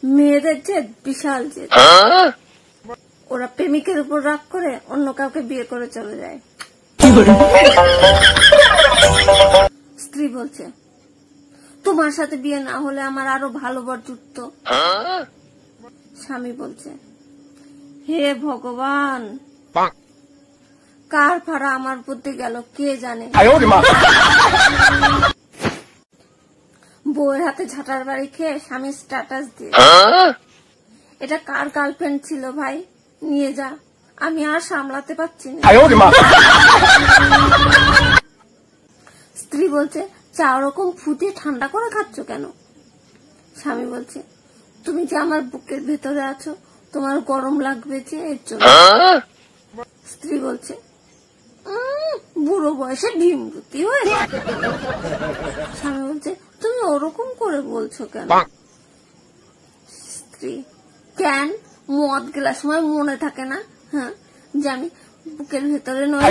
মেয়েদের জেদ বিশাল জেদ, ওরা প্রেমিকের উপর রাগ করে অন্য কাউকে বিয়ে করে চলে যায়। স্ত্রী বলছে, তোমার সাথে বিয়ে না হলে আমার আরো ভালো বর জুটতো। স্বামী বলছে, হে ভগবান, কার ভাড়া আমার বুদ্ধি গেল কে জানে। বউয়ের হাতে ঝাঁটার বাড়ি খেয়ে স্বামী স্ট্যাটাস দিয়ে, এটা কার গার্লফ্রেন্ড ছিল ভাই, নিয়ে যা, আমি আর সামলাতে পারছি না। স্ত্রী বলছে, চা ওরকম ফুটিয়ে ঠান্ডা করে খাচ্ছ কেন? স্বামী বলছে, তুমি যে আমার বুকের ভেতরে আছো, তোমার গরম লাগবে যে এর জন্য। স্ত্রী বলছে, বুড়ো বয়সে ভীমরতি হয়েছে। স্বামী বলছে, তুমি ওরকম করে বলছো কেন? স্ত্রী, কেন মদ গেলার সময় মনে থাকে না, হ্যাঁ, যে আমি বুকের ভেতরে নয়।